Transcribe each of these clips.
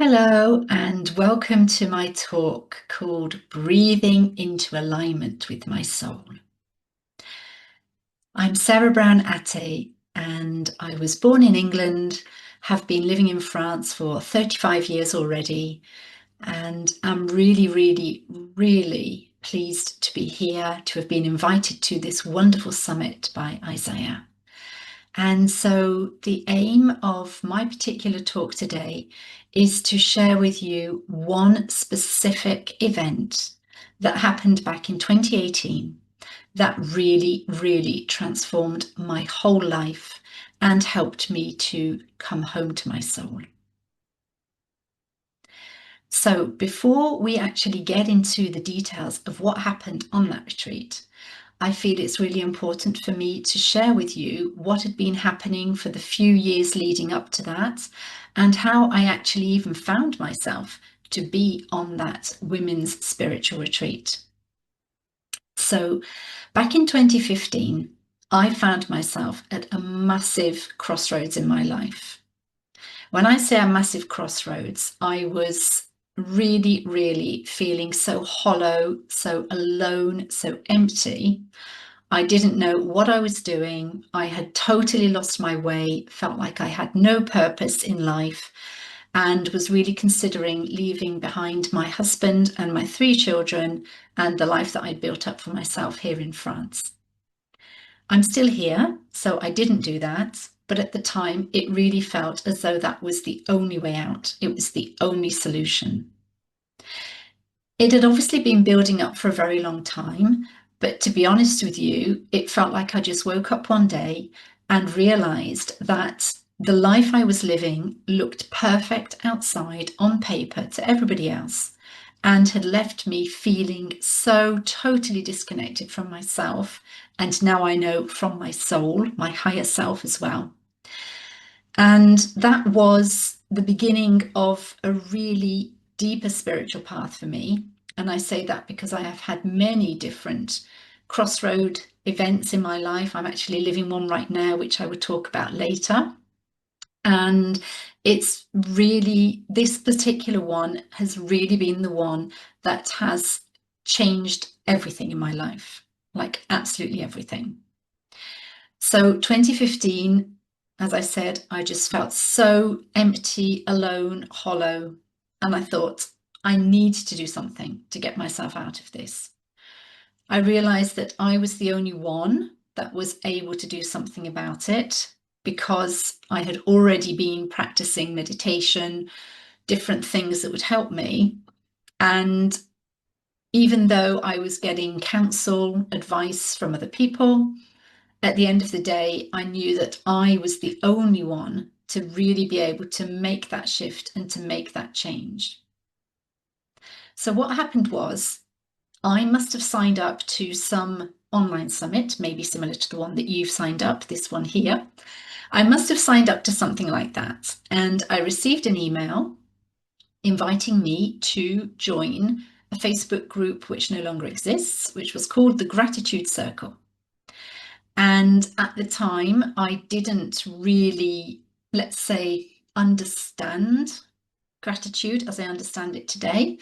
Hello, and welcome to my talk called Breathing into Alignment with My Soul. I'm Sarah Brown Haté, and I was born in England, have been living in France for 35 years already, and I'm really pleased to be here, to have been invited to this wonderful summit by Isaiah. And so the aim of my particular talk today is to share with you one specific event that happened back in 2018 that really transformed my whole life and helped me to come home to my soul. So before we actually get into the details of what happened on that retreat, I feel it's really important for me to share with you what had been happening for the few years leading up to that and how I actually even found myself to be on that women's spiritual retreat. So back in 2015, I found myself at a massive crossroads in my life. When I say a massive crossroads, I was really feeling so hollow, so alone, so empty. I didn't know what I was doing. I had totally lost my way, felt like I had no purpose in life, and was really considering leaving behind my husband and my 3 children and the life that I'd built up for myself here in France. I'm still here, so I didn't do that. But at the time, it really felt as though that was the only way out. It was the only solution. It had obviously been building up for a very long time, but to be honest with you, it felt like I just woke up one day and realized that the life I was living looked perfect outside on paper to everybody else and had left me feeling so totally disconnected from myself. And now I know from my soul, my higher self as well. And that was the beginning of a really deeper spiritual path for me. And I say that because I have had many different crossroad events in my life. I'm actually living one right now, which I will talk about later. And it's really, this particular one has really been the one that has changed everything in my life, like absolutely everything. So 2015, as I said, I just felt so empty, alone, hollow. And I thought, I need to do something to get myself out of this. I realized that I was the only one that was able to do something about it because I had already been practicing meditation, different things that would help me. And even though I was getting counsel, advice from other people, at the end of the day, I knew that I was the only one to really be able to make that shift and to make that change. So what happened was I must have signed up to some online summit, maybe similar to the one that you've signed up, this one here. I must have signed up to something like that. And I received an email inviting me to join a Facebook group which no longer exists, which was called the Gratitude Circle. And at the time, I didn't really, let's say, understand gratitude as I understand it today.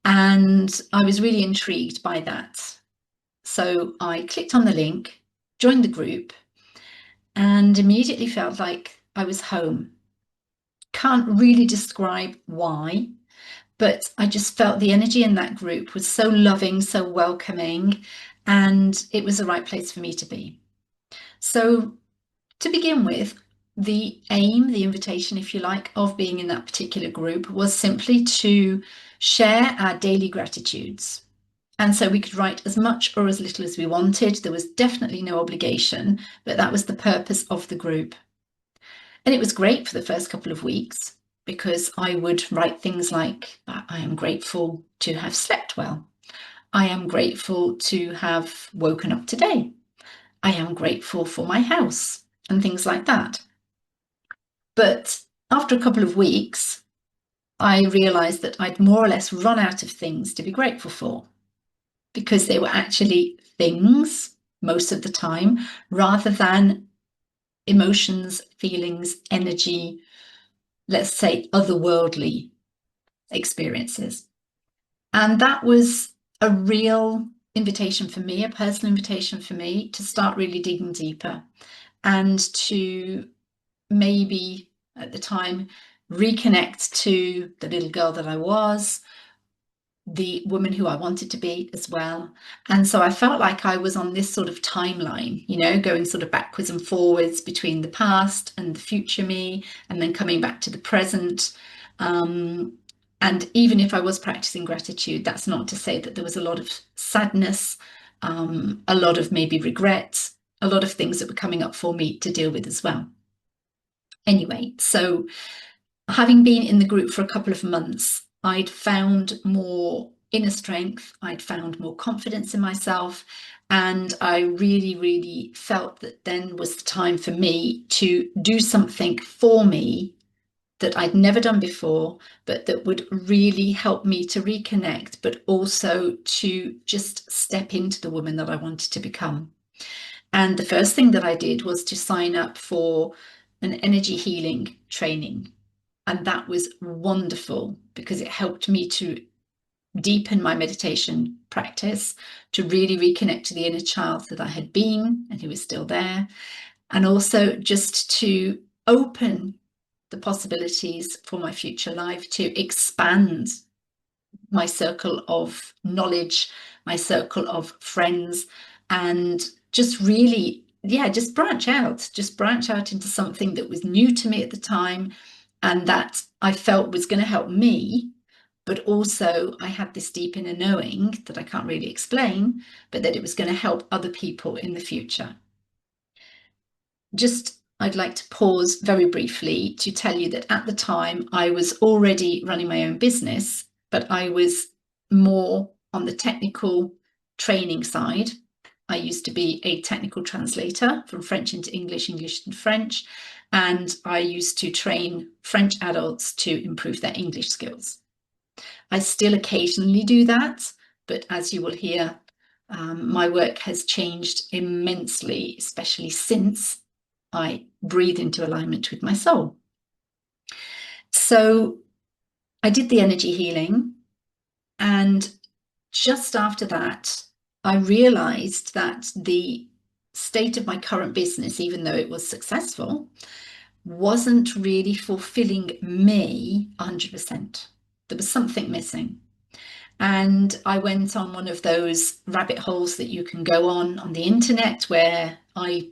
And I was really intrigued by that. So I clicked on the link, joined the group, and immediately felt like I was home. Can't really describe why, but I just felt the energy in that group was so loving, so welcoming, and it was the right place for me to be. So to begin with, the aim, the invitation, if you like, of being in that particular group was simply to share our daily gratitudes. And so we could write as much or as little as we wanted. There was definitely no obligation, but that was the purpose of the group. And it was great for the first couple of weeks because I would write things like, I am grateful to have slept well. I am grateful to have woken up today. I am grateful for my house and things like that. But after a couple of weeks, I realized that I'd more or less run out of things to be grateful for because they were actually things most of the time rather than emotions, feelings, energy, let's say otherworldly experiences. And that was a real invitation for me, a personal invitation for me to start really digging deeper and to maybe at the time reconnect to the little girl that I was, the woman who I wanted to be as well. And so I felt like I was on this sort of timeline, you know, going sort of backwards and forwards between the past and the future me, and then coming back to the present. And even if I was practicing gratitude, that's not to say that there was a lot of sadness, a lot of maybe regrets, a lot of things that were coming up for me to deal with as well. Anyway, so having been in the group for a couple of months, I'd found more inner strength, I'd found more confidence in myself, and I really, really felt that then was the time for me to do something for me that I'd never done before, but that would really help me to reconnect, but also to just step into the woman that I wanted to become. And the first thing that I did was to sign up for an energy healing training. And that was wonderful because it helped me to deepen my meditation practice, to really reconnect to the inner child that I had been and who was still there, and also just to open the possibilities for my future life, to expand my circle of knowledge, my circle of friends, and just really, just branch out into something that was new to me at the time and that I felt was going to help me. But also I had this deep inner knowing that I can't really explain, but that it was going to help other people in the future. I'd like to pause very briefly to tell you that at the time I was already running my own business, but I was more on the technical training side. I used to be a technical translator from French into English, English into French, and I used to train French adults to improve their English skills. I still occasionally do that, but as you will hear, my work has changed immensely, especially since I breathe into alignment with my soul. So I did the energy healing, and just after that, I realized that the state of my current business, even though it was successful, wasn't really fulfilling me 100%. There was something missing. And I went on one of those rabbit holes that you can go on the internet where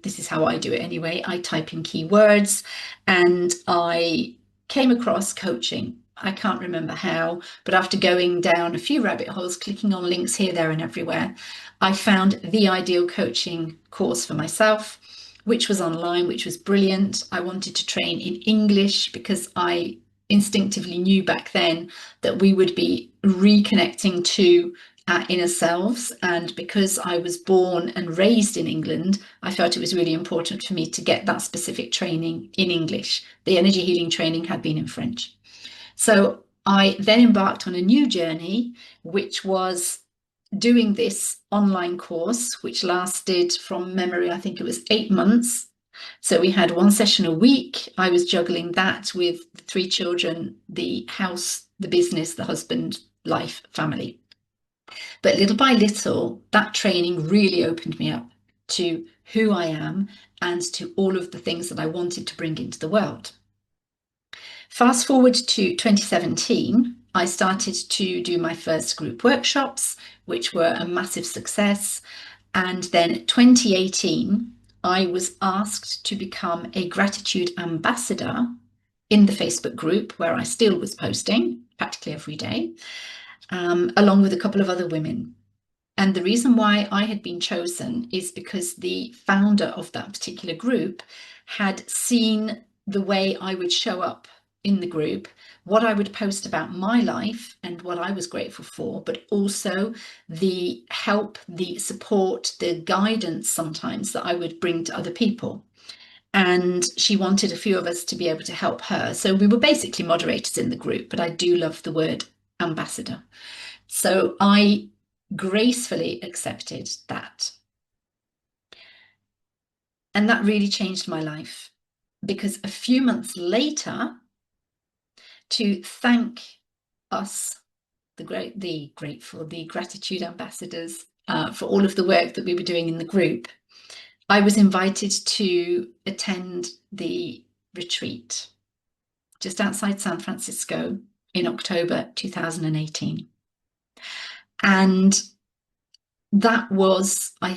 this is how I do it anyway, I type in keywords and I came across coaching. I can't remember how, but after going down a few rabbit holes, clicking on links here, there and everywhere, I found the ideal coaching course for myself, which was online, which was brilliant. I wanted to train in English because I instinctively knew back then that we would be reconnecting to our inner selves. And because I was born and raised in England, I felt it was really important for me to get that specific training in English. The energy healing training had been in French. So I then embarked on a new journey, which was doing this online course, which lasted from memory, I think it was 8 months. So we had one session a week. I was juggling that with the 3 children, the house, the business, the husband, life, family. But little by little, that training really opened me up to who I am and to all of the things that I wanted to bring into the world. Fast forward to 2017, I started to do my first group workshops, which were a massive success. And then 2018, I was asked to become a gratitude ambassador in the Facebook group where I still was posting practically every day, along with a couple of other women. And the reason why I had been chosen is because the founder of that particular group had seen the way I would show up in the group, what I would post about my life and what I was grateful for, but also the help, the support, the guidance sometimes that I would bring to other people. And she wanted a few of us to be able to help her. So we were basically moderators in the group, but I do love the word ambassador. So I gracefully accepted that. And that really changed my life because a few months later, to thank us, the gratitude ambassadors, for all of the work that we were doing in the group, I was invited to attend the retreat just outside San Francisco in October 2018. And that was, I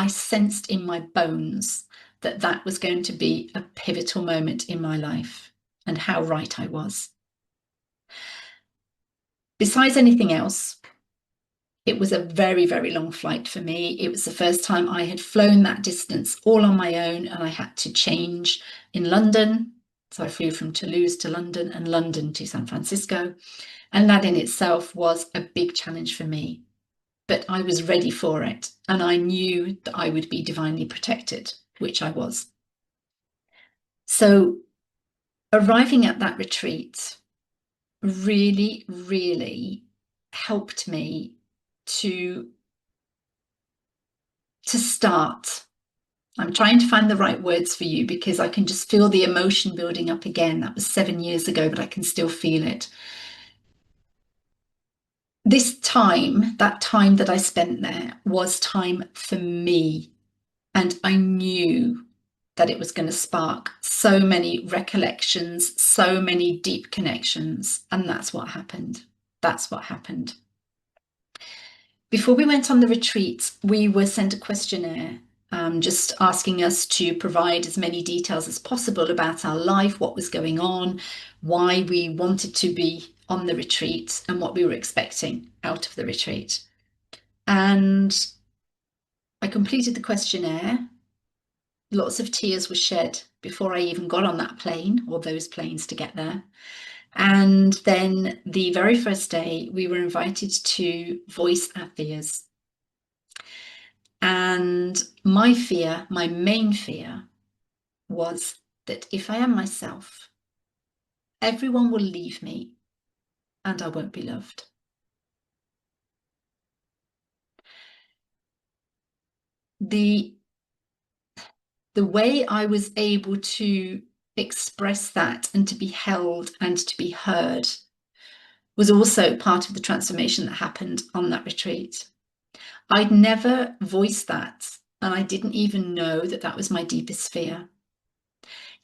sensed in my bones that that was going to be a pivotal moment in my life, and how right I was. Besides anything else, it was a very, very long flight for me. It was the first time I had flown that distance all on my own, and I had to change in London. So I flew from Toulouse to London and London to San Francisco. And that in itself was a big challenge for me. But I was ready for it. And I knew that I would be divinely protected, which I was. So arriving at that retreat really, really helped me to start. I'm trying to find the right words for you because I can just feel the emotion building up again. That was 7 years ago, but I can still feel it. This time, that time that I spent there, was time for me. And I knew that it was going to spark so many recollections, so many deep connections. And that's what happened. That's what happened. Before we went on the retreat, we were sent a questionnaire, just asking us to provide as many details as possible about our life, what was going on, why we wanted to be on the retreat, and what we were expecting out of the retreat. And I completed the questionnaire. Lots of tears were shed before I even got on that plane, or those planes, to get there. And then the very first day, we were invited to voice our fears. And my fear, my main fear, was that if I am myself, everyone will leave me and I won't be loved. The way I was able to express that and to be held and to be heard was also part of the transformation that happened on that retreat. I'd never voiced that, and I didn't even know that that was my deepest fear.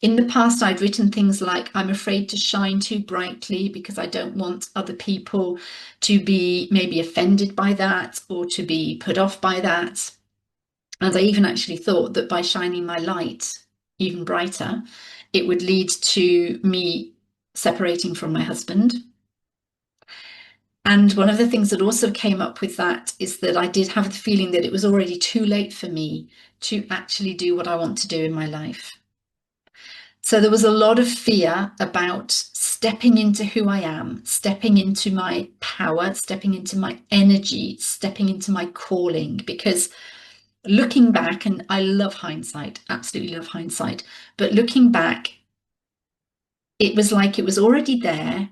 In the past, I'd written things like, I'm afraid to shine too brightly because I don't want other people to be maybe offended by that or to be put off by that. And I even actually thought that by shining my light even brighter, it would lead to me separating from my husband. And one of the things that also came up with that is that I did have the feeling that it was already too late for me to actually do what I want to do in my life. So there was a lot of fear about stepping into who I am, stepping into my power, stepping into my energy, stepping into my calling, because looking back, and I love hindsight, absolutely love hindsight, but looking back, it was like it was already there,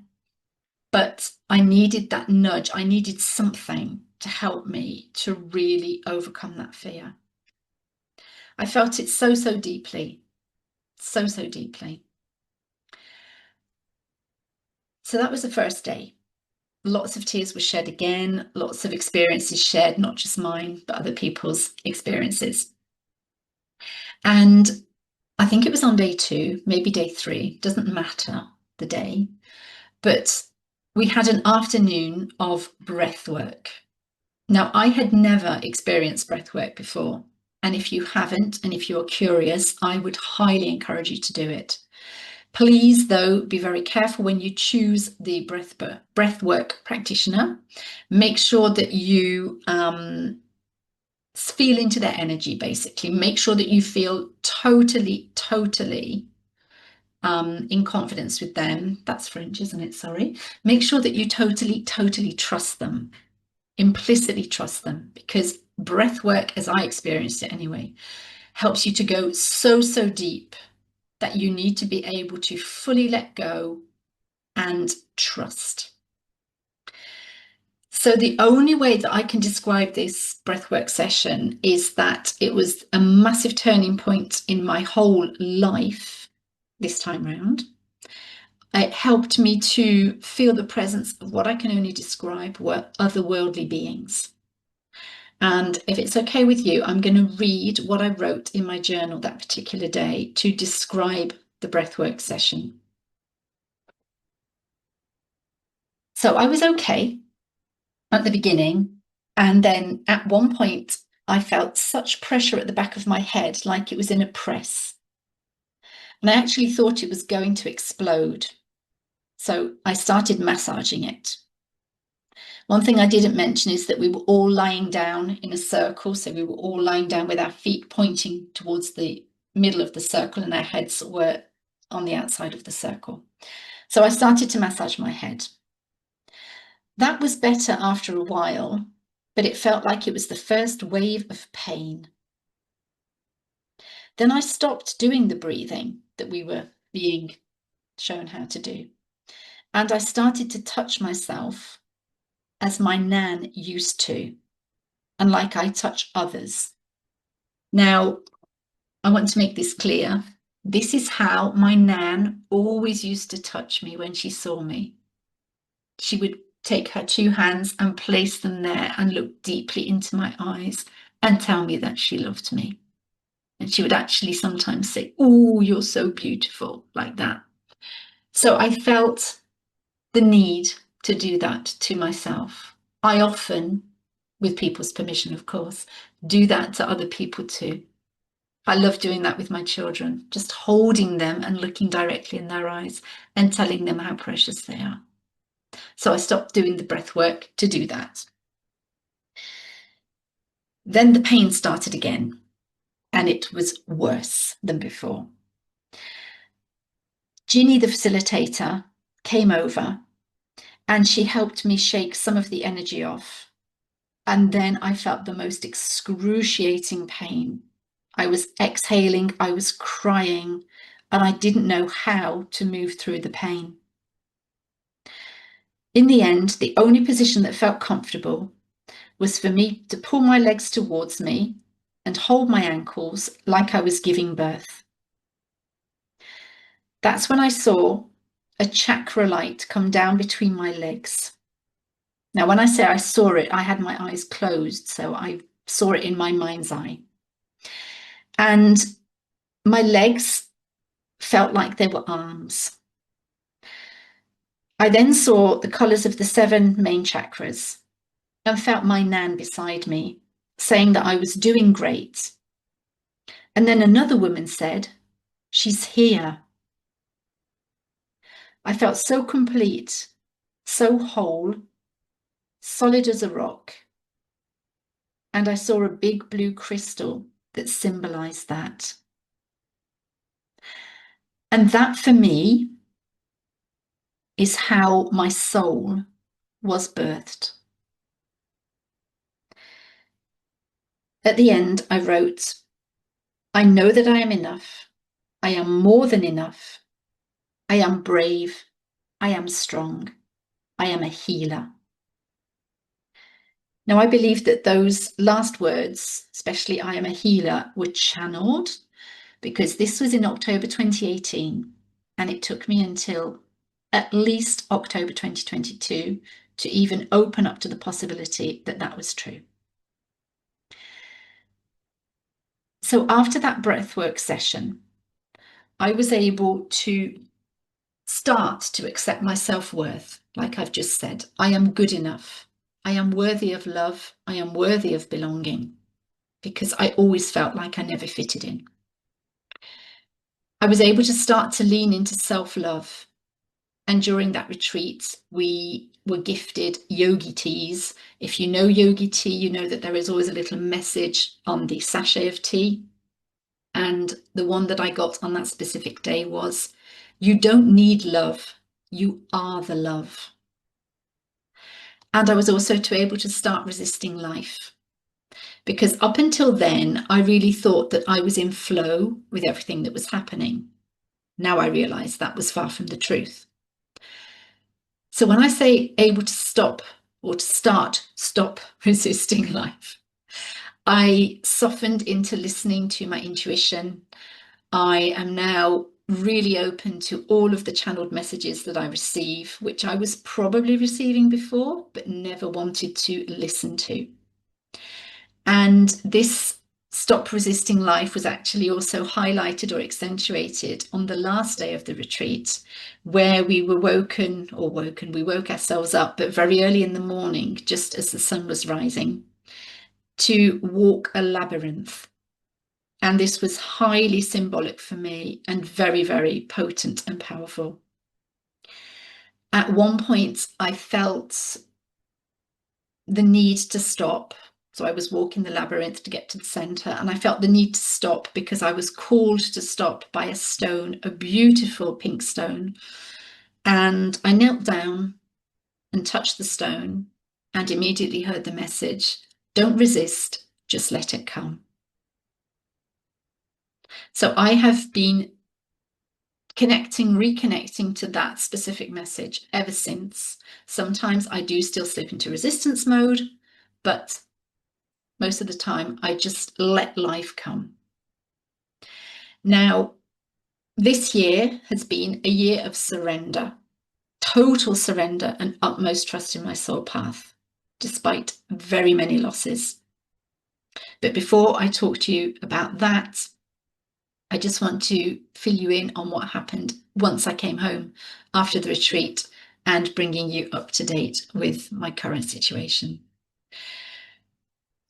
but I needed that nudge. I needed something to help me to really overcome that fear. I felt it so, so deeply, so, so deeply. So that was the first day. Lots of tears were shed again, lots of experiences shared, not just mine, but other people's experiences. And I think it was on day 2, maybe day 3, doesn't matter the day, but we had an afternoon of breath work. Now, I had never experienced breath work before. And if you haven't, and if you're curious, I would highly encourage you to do it. Please, though, be very careful when you choose the breathwork practitioner. Make sure that you feel into their energy, basically. Make sure that you feel totally, totally in confidence with them. That's French, isn't it? Sorry. Make sure that you totally, totally trust them, implicitly trust them, because breathwork, as I experienced it anyway, helps you to go so, so deep that you need to be able to fully let go and trust. So the only way that I can describe this breathwork session is that it was a massive turning point in my whole life this time round. It helped me to feel the presence of what I can only describe were otherworldly beings. And if it's okay with you, I'm going to read what I wrote in my journal that particular day to describe the breathwork session. So I was okay at the beginning. And then at one point, I felt such pressure at the back of my head, like it was in a press. And I actually thought it was going to explode. So I started massaging it. One thing I didn't mention is that we were all lying down in a circle. So we were all lying down with our feet pointing towards the middle of the circle and our heads were on the outside of the circle. So I started to massage my head. That was better after a while, but it felt like it was the first wave of pain. Then I stopped doing the breathing that we were being shown how to do. And I started to touch myself as my nan used to, and like I touch others. Now, I want to make this clear. This is how my nan always used to touch me when she saw me. She would take her two hands and place them there and look deeply into my eyes and tell me that she loved me. And she would actually sometimes say, "Oh, you're so beautiful," like that. So I felt the need to do that to myself. I often, with people's permission, of course, do that to other people too. I love doing that with my children, just holding them and looking directly in their eyes and telling them how precious they are. So I stopped doing the breath work to do that. Then the pain started again, and it was worse than before. Ginny, the facilitator, came over and she helped me shake some of the energy off. And then I felt the most excruciating pain. I was exhaling, I was crying, and I didn't know how to move through the pain. In the end, the only position that felt comfortable was for me to pull my legs towards me and hold my ankles like I was giving birth. That's when I saw a chakra light come down between my legs. Now, when I say I saw it, I had my eyes closed, so I saw it in my mind's eye. And my legs felt like they were arms. I then saw the colours of the 7 main chakras and felt my nan beside me saying that I was doing great. And then another woman said, "She's here." I felt so complete, so whole, solid as a rock. And I saw a big blue crystal that symbolized that. And that for me is how my soul was birthed. At the end, I wrote, "I know that I am enough. I am more than enough. I am brave. I am strong. I am a healer." Now, I believe that those last words, especially "I am a healer," were channeled because this was in October 2018, and it took me until at least October 2022 to even open up to the possibility that that was true. So after that breathwork session, I was able to start to accept my self-worth. Like I've just said, I am good enough. I am worthy of love. I am worthy of belonging, because I always felt like I never fitted in. I was able to start to lean into self-love. And during that retreat, we were gifted yogi teas. If you know yogi tea, you know that there is always a little message on the sachet of tea. And the one that I got on that specific day was, "You don't need love, you are the love." And I was also able to start resisting life. Because up until then, I really thought that I was in flow with everything that was happening. Now I realise that was far from the truth. So when I say able to stop or to stop resisting life, I softened into listening to my intuition. I am now really open to all of the channeled messages that I receive, which I was probably receiving before, but never wanted to listen to. And this stop resisting life was actually also highlighted or accentuated on the last day of the retreat, where we were we woke ourselves up, but very early in the morning, just as the sun was rising, to walk a labyrinth. And this was highly symbolic for me and very, very potent and powerful. At one point, I felt the need to stop. So I was walking the labyrinth to get to the center, and I felt the need to stop because I was called to stop by a stone, a beautiful pink stone. And I knelt down and touched the stone and immediately heard the message, don't resist, just let it come. So I have been reconnecting to that specific message ever since. Sometimes I do still slip into resistance mode, but most of the time I just let life come. Now, this year has been a year of surrender, total surrender and utmost trust in my soul path, despite very many losses. But before I talk to you about that, I just want to fill you in on what happened once I came home after the retreat and bringing you up to date with my current situation.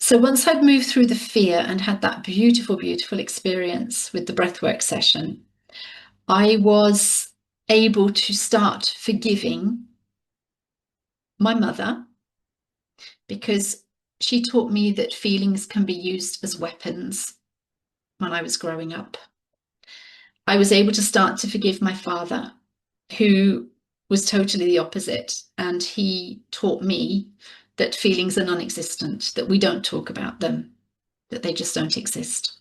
So once I'd moved through the fear and had that beautiful, beautiful experience with the breathwork session, I was able to start forgiving my mother, because she taught me that feelings can be used as weapons when I was growing up. I was able to start to forgive my father, who was totally the opposite. And he taught me that feelings are non-existent, that we don't talk about them, that they just don't exist.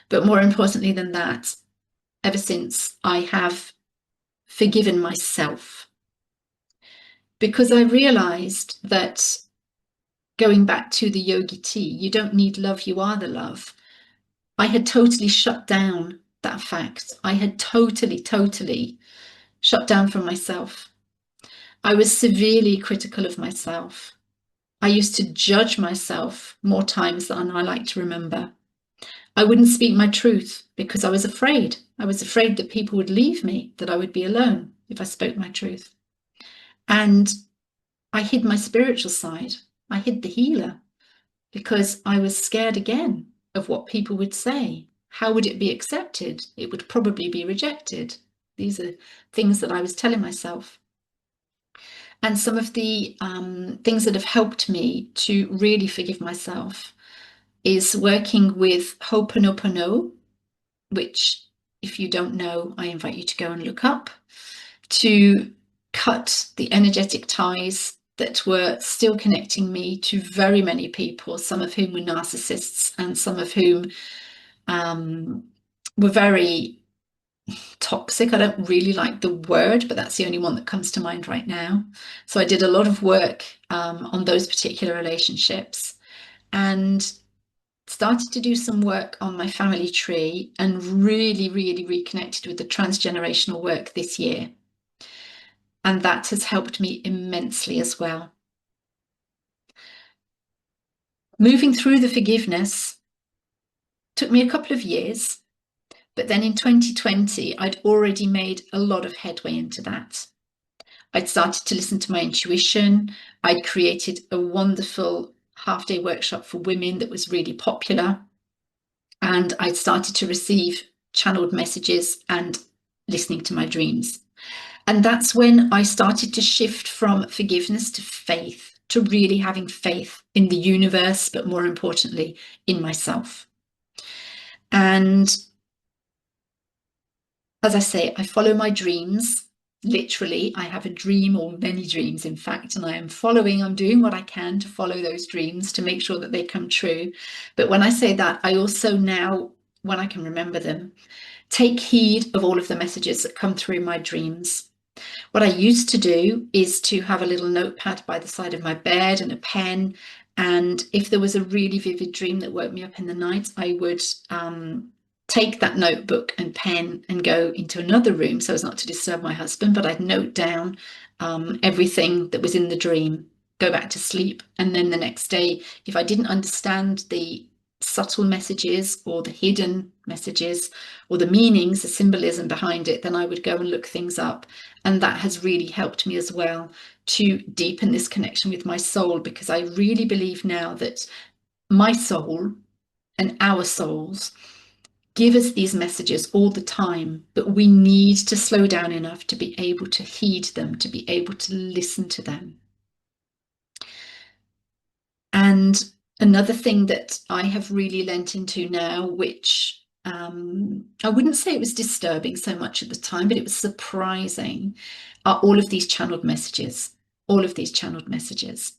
But more importantly than that, ever since, I have forgiven myself, because I realized that, going back to the yogi tea, you don't need love, you are the love. I had totally shut down that fact. I had totally shut down from myself. I was severely critical of myself. I used to judge myself more times than I like to remember. I wouldn't speak my truth because I was afraid. I was afraid that people would leave me, that I would be alone if I spoke my truth. And I hid my spiritual side. I hid the healer because I was scared again of what people would say. How would it be accepted? It would probably be rejected. These are things that I was telling myself. And some of the things that have helped me to really forgive myself is working with Ho'oponopono, which, if you don't know, I invite you to go and look up, to cut the energetic ties that were still connecting me to very many people, some of whom were narcissists and some of whom were very toxic. I don't really like the word, but that's the only one that comes to mind right now. So I did a lot of work on those particular relationships and started to do some work on my family tree and really reconnected with the transgenerational work this year. And that has helped me immensely as well. Moving through the forgiveness took me a couple of years, but then in 2020, I'd already made a lot of headway into that. I'd started to listen to my intuition. I'd created a wonderful half-day workshop for women that was really popular. And I'd started to receive channeled messages and listening to my dreams. And that's when I started to shift from forgiveness to faith, to really having faith in the universe, but more importantly, in myself. And as I say, I follow my dreams. Literally, I have a dream, or many dreams, in fact, and I'm doing what I can to follow those dreams to make sure that they come true. But when I say that, I also now, when I can remember them, take heed of all of the messages that come through my dreams. What I used to do is to have a little notepad by the side of my bed and a pen. And if there was a really vivid dream that woke me up in the night, I would take that notebook and pen and go into another room so as not to disturb my husband, but I'd note down everything that was in the dream, go back to sleep. And then the next day, if I didn't understand the subtle messages or the hidden messages or the meanings, the symbolism behind it, then I would go and look things up. And that has really helped me as well to deepen this connection with my soul, because I really believe now that my soul and our souls give us these messages all the time, but we need to slow down enough to be able to heed them, to be able to listen to them. And another thing that I have really lent into now, which I wouldn't say it was disturbing so much at the time, but it was surprising, are all of these channeled messages, all of these channeled messages.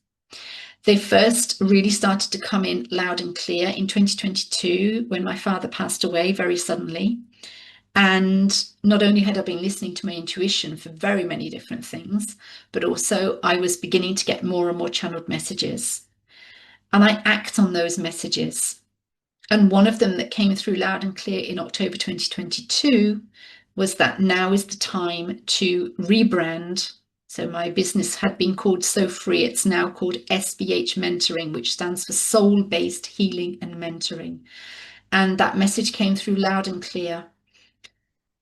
They first really started to come in loud and clear in 2022 when my father passed away very suddenly. And not only had I been listening to my intuition for very many different things, but also I was beginning to get more and more channeled messages. And I act on those messages. And one of them that came through loud and clear in October 2022 was that now is the time to rebrand. So my business had been called So Free. It's now called SBH Mentoring, which stands for Soul-Based Healing and Mentoring. And that message came through loud and clear.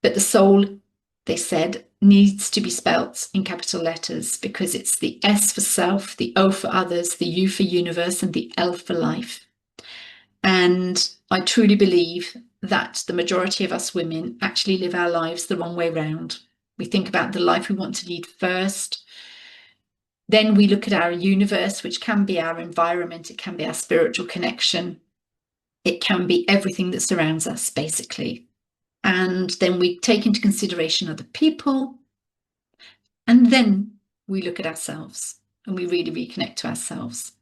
But the soul, they said, needs to be spelt in capital letters, because it's the S for self, the O for others, the U for universe, and the L for life. And I truly believe that the majority of us women actually live our lives the wrong way round. We think about the life we want to lead first. Then we look at our universe, which can be our environment. It can be our spiritual connection. It can be everything that surrounds us, basically. And then we take into consideration other people. And then we look at ourselves and we really reconnect to ourselves.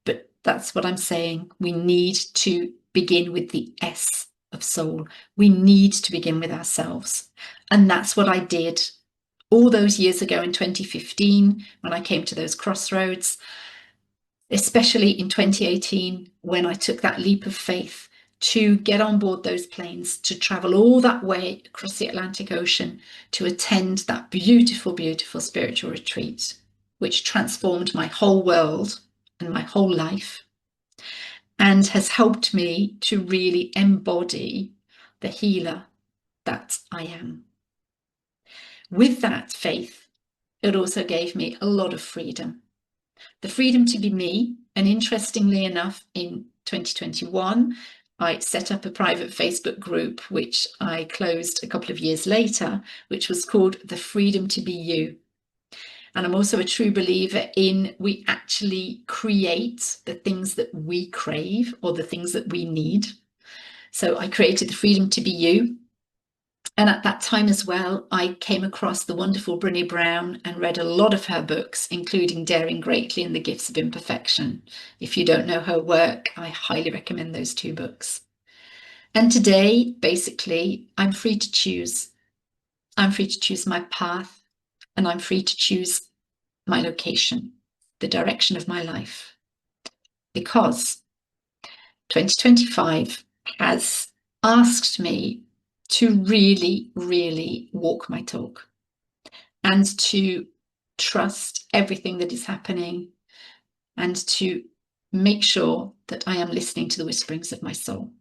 But that's what I'm saying. We need to begin with the S of soul. We need to begin with ourselves. And that's what I did all those years ago in 2015 when I came to those crossroads, especially in 2018 when I took that leap of faith to get on board those planes, to travel all that way across the Atlantic Ocean to attend that beautiful, beautiful spiritual retreat, which transformed my whole world and my whole life, and has helped me to really embody the healer that I am. With that faith, it also gave me a lot of freedom. The freedom to be me. And interestingly enough, in 2021, I set up a private Facebook group, which I closed a couple of years later, which was called The Freedom to Be You. And I'm also a true believer in we actually create the things that we crave or the things that we need. So I created The Freedom to Be You. And at that time as well, I came across the wonderful Brené Brown and read a lot of her books, including Daring Greatly and The Gifts of Imperfection. If you don't know her work, I highly recommend those two books. And today, basically, I'm free to choose. I'm free to choose my path, and I'm free to choose my location, the direction of my life. Because 2025 has asked me to really, really walk my talk and to trust everything that is happening and to make sure that I am listening to the whisperings of my soul.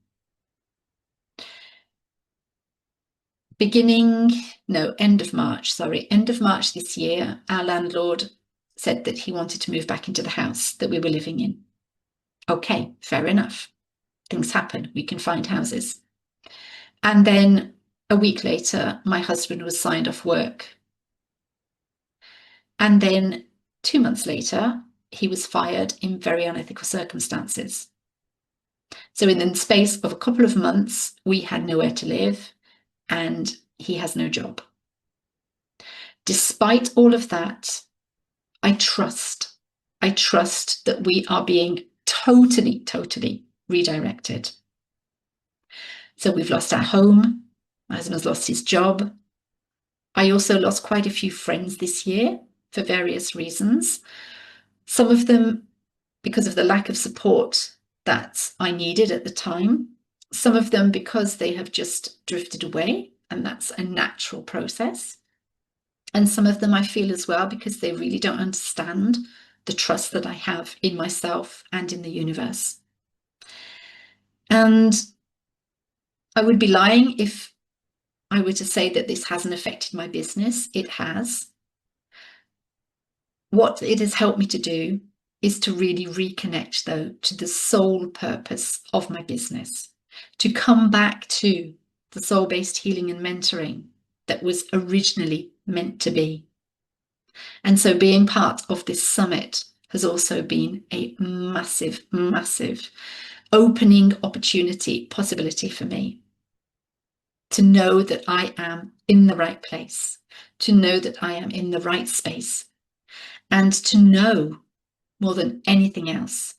End of March this year, our landlord said that he wanted to move back into the house that we were living in. Okay, fair enough. Things happen. We can find houses. And then a week later, my husband was signed off work. And then 2 months later, he was fired in very unethical circumstances. So in the space of a couple of months, we had nowhere to live and he has no job. Despite all of that, I trust that we are being totally, totally redirected. So we've lost our home. My husband's lost his job. I also lost quite a few friends this year for various reasons. Some of them because of the lack of support that I needed at the time. Some of them because they have just drifted away, and that's a natural process. And some of them I feel as well because they really don't understand the trust that I have in myself and in the universe. And I would be lying if I were to say that this hasn't affected my business. It has. What it has helped me to do is to really reconnect, though, to the sole purpose of my business, to come back to the soul-based healing and mentoring that was originally meant to be. And so being part of this summit has also been a massive, massive opening opportunity, possibility for me to know that I am in the right place, to know that I am in the right space, and to know more than anything else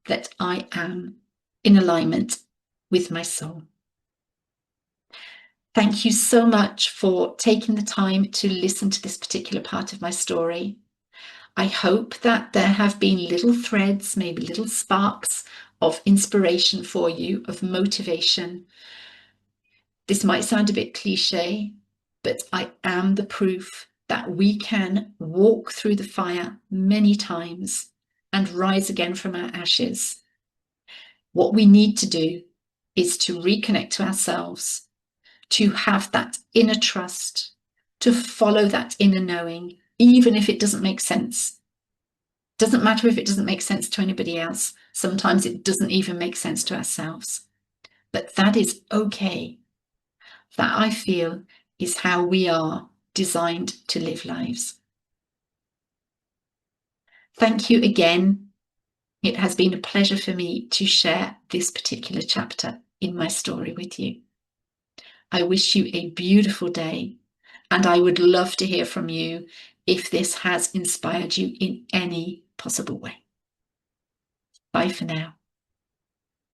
that I am in alignment with my soul. Thank you so much for taking the time to listen to this particular part of my story. I hope that there have been little threads, maybe little sparks of inspiration for you, of motivation. This might sound a bit cliche, but I am the proof that we can walk through the fire many times and rise again from our ashes. What we need to do is to reconnect to ourselves, to have that inner trust, to follow that inner knowing, even if it doesn't make sense. Doesn't matter if it doesn't make sense to anybody else. Sometimes it doesn't even make sense to ourselves. But that is okay. That, I feel, is how we are designed to live lives. Thank you again. It has been a pleasure for me to share this particular chapter in my story with you. I wish you a beautiful day, and I would love to hear from you if this has inspired you in any possible way. Bye for now.